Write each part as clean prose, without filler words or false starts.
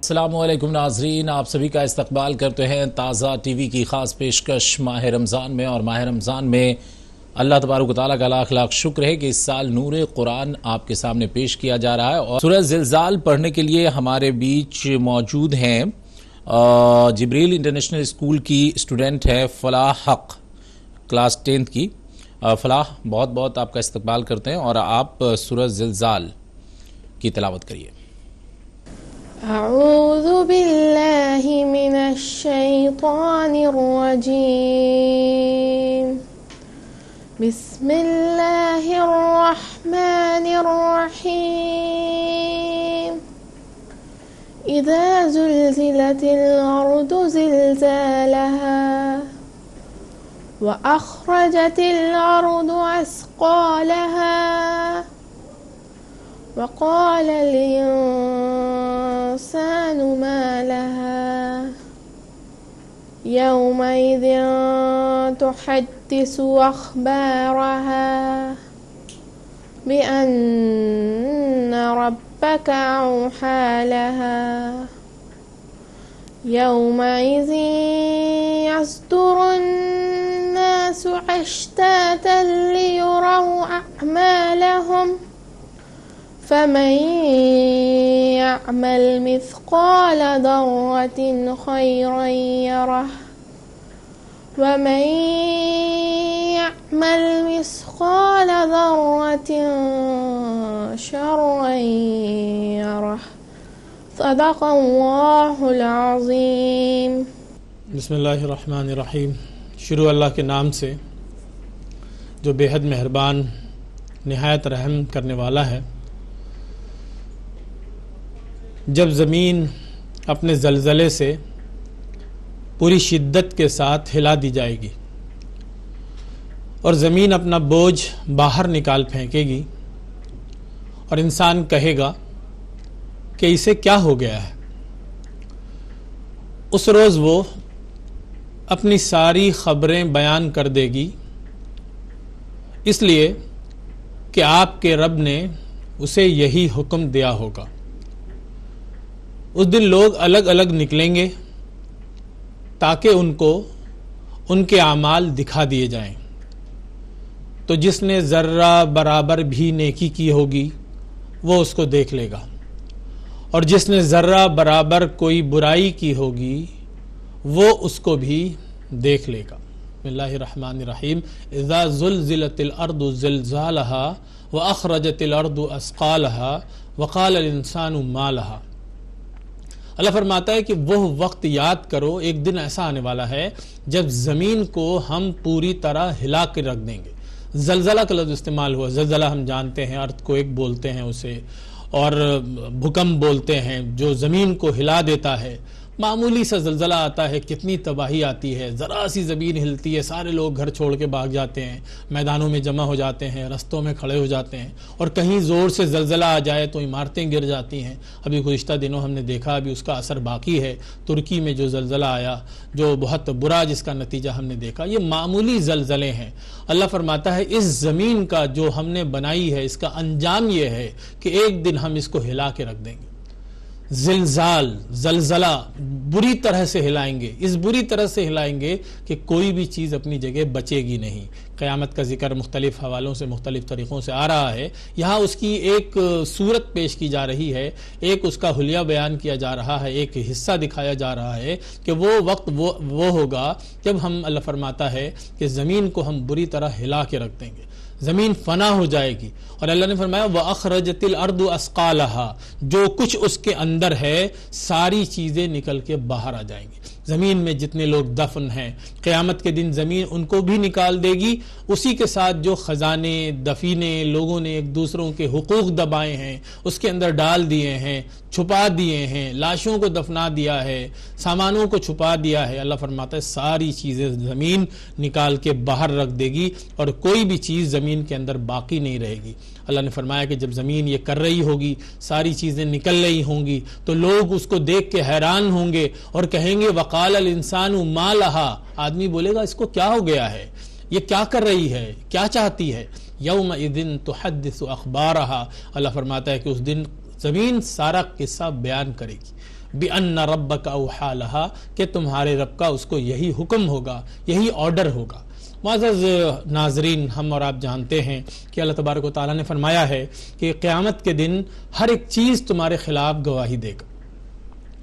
السلام علیکم ناظرین، آپ سبھی کا استقبال کرتے ہیں تازہ ٹی وی کی خاص پیشکش ماہ رمضان میں۔ اور ماہ رمضان میں اللہ تبارک و تعالیٰ کا لاکھ لاکھ شکر ہے کہ اس سال نور قرآن آپ کے سامنے پیش کیا جا رہا ہے۔ اور سورہ زلزال پڑھنے کے لیے ہمارے بیچ موجود ہیں جبریل انٹرنیشنل اسکول کی اسٹوڈنٹ ہے فلاح حق، کلاس 10th کی۔ فلاح، بہت بہت آپ کا استقبال کرتے ہیں اور آپ سورہ زلزال کی تلاوت کریے۔ اعوذ باللہ من الشیطان الرجیم، بسم اللہ الرحمن الرحیم۔ اذا زلزلت الارض زلزالها واخرجت الارض اثقالها وقال الإنسان ما لها يومئذ تحدث أخبارها بأن ربك أوحى لها يومئذ يصدر الناس أشتاتا ليروا أعمالهم فمن يعمل مثقال ذرة خيرا يره ومن يعمل مثقال ذرة شرا يره صدق اللہ العظیم۔ بسم اللہ الرحمن الرحیم۔ شروع اللہ کے نام سے جو بے حد مہربان نہایت رحم کرنے والا ہے۔ جب زمین اپنے زلزلے سے پوری شدت کے ساتھ ہلا دی جائے گی اور زمین اپنا بوجھ باہر نکال پھینکے گی اور انسان کہے گا کہ اسے کیا ہو گیا ہے، اس روز وہ اپنی ساری خبریں بیان کر دے گی، اس لیے کہ آپ کے رب نے اسے یہی حکم دیا ہوگا۔ اس دن لوگ الگ الگ نکلیں گے تاکہ ان کو ان کے اعمال دکھا دیے جائیں، تو جس نے ذرہ برابر بھی نیکی کی ہوگی وہ اس کو دیکھ لے گا، اور جس نے ذرہ برابر کوئی برائی کی ہوگی وہ اس کو بھی دیکھ لے گا۔ بسم اللہ الرحمن الرحیم۔ اذا زلزلت الارض زلزالها واخرجت الارض اثقالها وقال الانسان ما لها۔ اللہ فرماتا ہے کہ وہ وقت یاد کرو، ایک دن ایسا آنے والا ہے جب زمین کو ہم پوری طرح ہلا کے رکھ دیں گے۔ زلزلہ کا لفظ استعمال ہوا، زلزلہ ہم جانتے ہیں ارتھ کو ایک بولتے ہیں اسے، اور بھوکمپ بولتے ہیں جو زمین کو ہلا دیتا ہے۔ معمولی سا زلزلہ آتا ہے کتنی تباہی آتی ہے، ذرا سی زمین ہلتی ہے سارے لوگ گھر چھوڑ کے بھاگ جاتے ہیں، میدانوں میں جمع ہو جاتے ہیں، رستوں میں کھڑے ہو جاتے ہیں، اور کہیں زور سے زلزلہ آ جائے تو عمارتیں گر جاتی ہیں۔ ابھی گزشتہ دنوں ہم نے دیکھا، ابھی اس کا اثر باقی ہے، ترکی میں جو زلزلہ آیا جو بہت برا، جس کا نتیجہ ہم نے دیکھا۔ یہ معمولی زلزلے ہیں۔ اللہ فرماتا ہے اس زمین کا جو ہم نے بنائی ہے اس کا انجام یہ ہے کہ ایک دن ہم اس کو ہلا کے رکھ دیں گے۔ زلزال، زلزلہ بری طرح سے ہلائیں گے، اس بری طرح سے ہلائیں گے کہ کوئی بھی چیز اپنی جگہ بچے گی نہیں۔ قیامت کا ذکر مختلف حوالوں سے مختلف طریقوں سے آ رہا ہے، یہاں اس کی ایک صورت پیش کی جا رہی ہے، ایک اس کا حلیہ بیان کیا جا رہا ہے، ایک حصہ دکھایا جا رہا ہے کہ وہ وقت وہ ہوگا جب ہم، اللہ فرماتا ہے کہ زمین کو ہم بری طرح ہلا کے رکھ دیں گے، زمین فنا ہو جائے گی۔ اور اللہ نے فرمایا وَأَخْرَجَتِ الْأَرْضُ أَثْقَالَهَا، جو کچھ اس کے اندر ہے ساری چیزیں نکل کے باہر آ جائیں گی۔ زمین میں جتنے لوگ دفن ہیں قیامت کے دن زمین ان کو بھی نکال دے گی، اسی کے ساتھ جو خزانے دفینے لوگوں نے ایک دوسروں کے حقوق دبائے ہیں اس کے اندر ڈال دیے ہیں، چھپا دیے ہیں، لاشوں کو دفنا دیا ہے، سامانوں کو چھپا دیا ہے، اللہ فرماتا ہے ساری چیزیں زمین نکال کے باہر رکھ دے گی اور کوئی بھی چیز زمین کے اندر باقی نہیں رہے گی۔ اللہ نے فرمایا کہ جب زمین یہ کر رہی ہوگی، ساری چیزیں نکل رہی ہوں گی، تو لوگ اس کو دیکھ کے حیران ہوں گے اور کہیں گے وقال الانسان ما لها، آدمی بولے گا اس کو کیا ہو گیا ہے، یہ کیا کر رہی ہے، کیا چاہتی ہے۔ یومئذ تحدث اخبارها، اللہ فرماتا ہے کہ اس دن زمین سارا قصہ بیان کرے گی، بِأَنَّ رَبَّكَ أَوْحَىٰ لَهَا کہ تمہارے رب کا اس کو یہی حکم ہوگا، یہی آرڈر ہوگا۔ معزز ناظرین، ہم اور آپ جانتے ہیں کہ اللہ تبارک و تعالیٰ نے فرمایا ہے کہ قیامت کے دن ہر ایک چیز تمہارے خلاف گواہی دے گا۔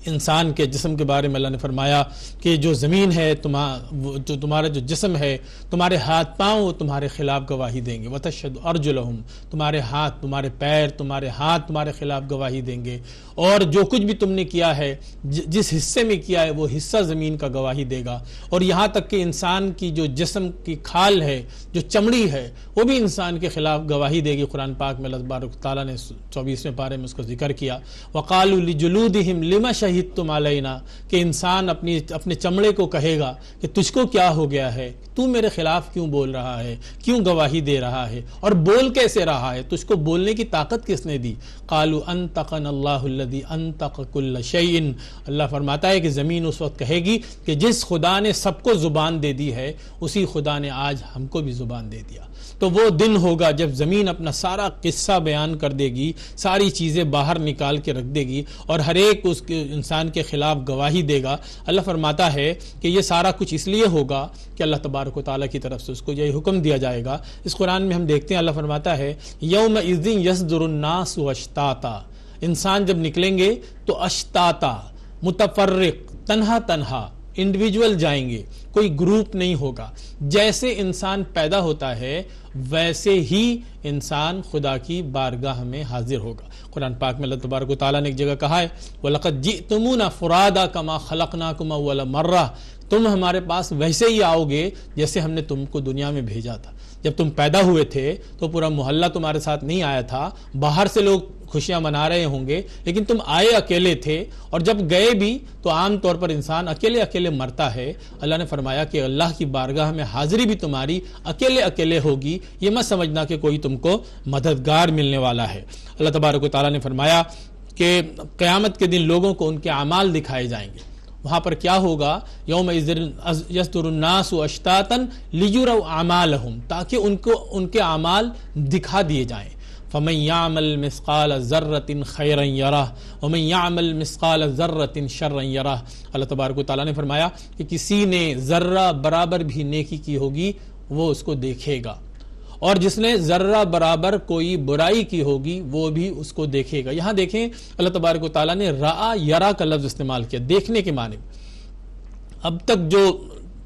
انسان کے جسم کے بارے میں اللہ نے فرمایا کہ جو زمین ہے، جو تمہارا جو جسم ہے، تمہارے ہاتھ پاؤں وہ تمہارے خلاف گواہی دیں گے۔ وَتَشْهَدُ أَرْجُلُهُمْ تمہارے ہاتھ، تمہارے پیر، تمہارے ہاتھ تمہارے خلاف گواہی دیں گے، اور جو کچھ بھی تم نے کیا ہے، جس حصے میں کیا ہے وہ حصہ زمین کا گواہی دے گا، اور یہاں تک کہ انسان کی جو جسم کی کھال ہے، جو چمڑی ہے، وہ بھی انسان کے خلاف گواہی دے گی۔ قرآن پاک میں اللہ تبارک تعالیٰ نے 24ویں پارے میں اس کو ذکر کیا، وَقَالُوا لِجُلُودِهِمْ لِمَ شَهِدتُّمْ عَلَيْنَا کہ انسان اپنے چمڑے کو کہے گا کہ تجھ کو کیا ہو گیا ہے، تو میرے خلاف کیوں بول رہا ہے، کیوں گواہی دے رہا ہے، اور بول کیسے رہا ہے، تجھ کو بولنے کی طاقت کس نے دی؟ قالوا انطقنا اللہ الذی انطق کل شیء، اللہ فرماتا ہے کہ زمین اس وقت کہے گی کہ جس خدا نے سب کو زبان دے دی ہے، اسی خدا نے آج ہم کو بھی زبان دے دیا۔ تو وہ دن ہوگا جب زمین اپنا سارا قصہ بیان کر دے گی، ساری چیزیں باہر نکال کے رکھ دے گی، اور ہر ایک اس انسان کے خلاف گواہی دے گا۔ اللہ فرماتا ہے کہ یہ سارا کچھ اس لیے ہوگا کہ اللہ تبارک و تعالیٰ کی طرف سے اس کو یہی حکم دیا جائے گا۔ اس قرآن میں ہم دیکھتے ہیں اللہ فرماتا ہے یومئذ یصدر الناس اشتاتا، انسان جب نکلیں گے تو اشتاتا، متفرق، تنہا تنہا، انڈیویجول جائیں گے، کوئی گروپ نہیں ہوگا۔ جیسے انسان پیدا ہوتا ہے ویسے ہی انسان خدا کی بارگاہ میں حاضر ہوگا۔ قرآن پاک میں اللہ تبارک و تعالیٰ نے ایک جگہ کہا ہے وَلَقَدْ جِئْتُمُونَا فُرَادَىٰ كَمَا خَلَقْنَاكُمْ أَوَّلَ مَرَّةٍ، تم ہمارے پاس ویسے ہی آؤ گے جیسے ہم نے تم کو دنیا میں بھیجا تھا۔ جب تم پیدا ہوئے تھے تو پورا محلہ تمہارے ساتھ نہیں آیا تھا، باہر سے لوگ خوشیاں منا رہے ہوں گے، لیکن تم آئے اکیلے تھے، اور جب گئے بھی تو عام طور پر انسان اکیلے اکیلے مرتا ہے۔ اللہ نے فرمایا کہ اللہ کی بارگاہ میں حاضری بھی تمہاری اکیلے اکیلے ہوگی، یہ مت سمجھنا کہ کوئی تم کو مددگار ملنے والا ہے۔ اللہ تبارک و تعالیٰ نے فرمایا کہ قیامت کے دن لوگوں کو ان کے اعمال دکھائے جائیں گے۔ وہاں پر کیا ہوگا؟ یوم یصدر الناس اشتاتا لیروا اعمالهم، تاکہ ان کے اعمال دکھا دیے جائیں۔ فمن يعمل مثقال ذرة خيرا يره ومن يعمل مثقال ذرة شرا يره، اللہ تبارک و تعالیٰ نے فرمایا کہ کسی نے ذرہ برابر بھی نیکی کی ہوگی وہ اس کو دیکھے گا، اور جس نے ذرہ برابر کوئی برائی کی ہوگی وہ بھی اس کو دیکھے گا۔ یہاں دیکھیں اللہ تبارک و تعالیٰ نے رأى یرا کا لفظ استعمال کیا، دیکھنے کے معنی۔ اب تک جو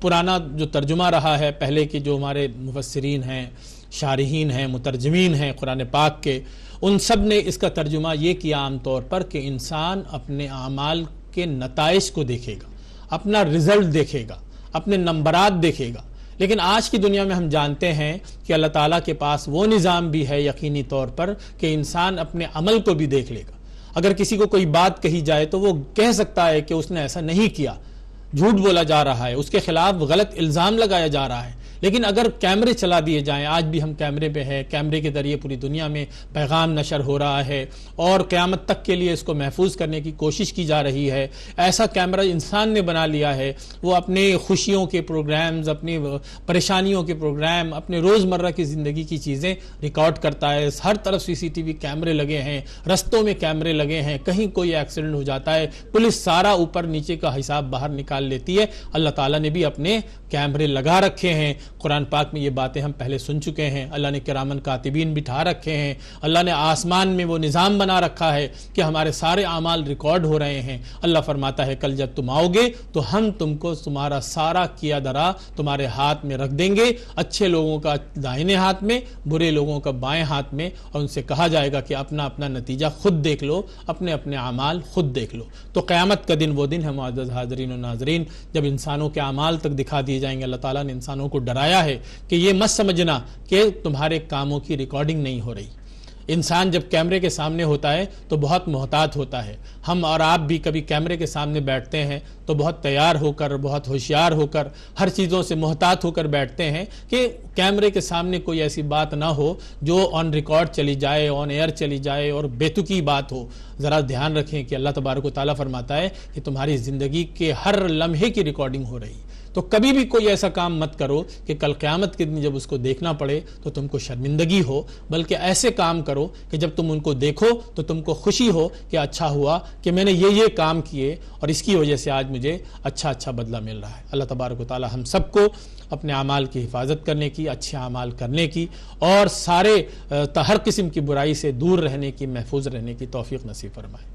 پرانا جو ترجمہ رہا ہے، پہلے کے جو ہمارے مفسرین ہیں، شارحین ہیں، مترجمین ہیں قرآن پاک کے، ان سب نے اس کا ترجمہ یہ کیا عام طور پر کہ انسان اپنے اعمال کے نتائج کو دیکھے گا، اپنا رزلٹ دیکھے گا، اپنے نمبرات دیکھے گا۔ لیکن آج کی دنیا میں ہم جانتے ہیں کہ اللہ تعالیٰ کے پاس وہ نظام بھی ہے یقینی طور پر کہ انسان اپنے عمل کو بھی دیکھ لے گا۔ اگر کسی کو کوئی بات کہی جائے تو وہ کہہ سکتا ہے کہ اس نے ایسا نہیں کیا، جھوٹ بولا جا رہا ہے، اس کے خلاف غلط الزام لگایا جا رہا ہے۔ لیکن اگر کیمرے چلا دیے جائیں، آج بھی ہم کیمرے پہ ہیں، کیمرے کے ذریعے پوری دنیا میں پیغام نشر ہو رہا ہے، اور قیامت تک کے لیے اس کو محفوظ کرنے کی کوشش کی جا رہی ہے۔ ایسا کیمرہ انسان نے بنا لیا ہے، وہ اپنے خوشیوں کے پروگرامز، اپنی پریشانیوں کے پروگرام، اپنے روزمرہ کی زندگی کی چیزیں ریکارڈ کرتا ہے۔ ہر طرف CCTV کیمرے لگے ہیں، رستوں میں کیمرے لگے ہیں، کہیں کوئی ایکسیڈنٹ ہو جاتا ہے پولیس سارا اوپر نیچے کا حساب باہر نکال لیتی ہے۔ اللہ تعالیٰ نے بھی اپنے کیمرے لگا رکھے ہیں۔ قرآن پاک میں یہ باتیں ہم پہلے سن چکے ہیں۔ اللہ نے کرامن کاتبین بٹھا رکھے ہیں، اللہ نے آسمان میں وہ نظام بنا رکھا ہے کہ ہمارے سارے اعمال ریکارڈ ہو رہے ہیں۔ اللہ فرماتا ہے کل جب تم آؤ گے تو ہم تم کو تمہارا سارا کیا درا تمہارے ہاتھ میں رکھ دیں گے، اچھے لوگوں کا دائیں ہاتھ میں، برے لوگوں کا بائیں ہاتھ میں، اور ان سے کہا جائے گا کہ اپنا اپنا نتیجہ خود دیکھ لو، اپنے اپنے اعمال خود دیکھ لو۔ تو قیامت کا دن وہ دن ہے معزز حاضرین و ناظرین جب انسانوں کے اعمال تک دکھا دیے جائیں گے۔ اللہ تعالیٰ نے انسانوں کو ڈرایا ہے کہ یہ مت سمجھنا کہ تمہارے کاموں کی ریکارڈنگ نہیں ہو رہی۔ انسان جب کیمرے کے سامنے ہوتا ہے تو بہت محتاط ہوتا ہے۔ ہم اور آپ بھی کبھی کیمرے کے سامنے بیٹھتے ہیں تو بہت تیار ہو کر، بہت ہوشیار ہو کر، ہر چیزوں سے محتاط ہو کر بیٹھتے ہیں کہ کیمرے کے سامنے کوئی ایسی بات نہ ہو جو آن ریکارڈ چلی جائے، آن ایئر چلی جائے اور بیتکی بات ہو۔ ذرا دھیان رکھیں کہ اللہ تبارک و تعالیٰ فرماتا ہے کہ تمہاری زندگی کے ہر لمحے کی ریکارڈنگ ہو رہی ہے۔ تو کبھی بھی کوئی ایسا کام مت کرو کہ کل قیامت کے دن جب اس کو دیکھنا پڑے تو تم کو شرمندگی ہو، بلکہ ایسے کام کرو کہ جب تم ان کو دیکھو تو تم کو خوشی ہو کہ اچھا ہوا کہ میں نے یہ کام کیے اور اس کی وجہ سے آج مجھے اچھا بدلہ مل رہا ہے۔ اللہ تبارک و تعالی ہم سب کو اپنے اعمال کی حفاظت کرنے کی، اچھے اعمال کرنے کی اور ہر قسم کی برائی سے دور رہنے کی، محفوظ رہنے کی توفیق نصیب فرمائے۔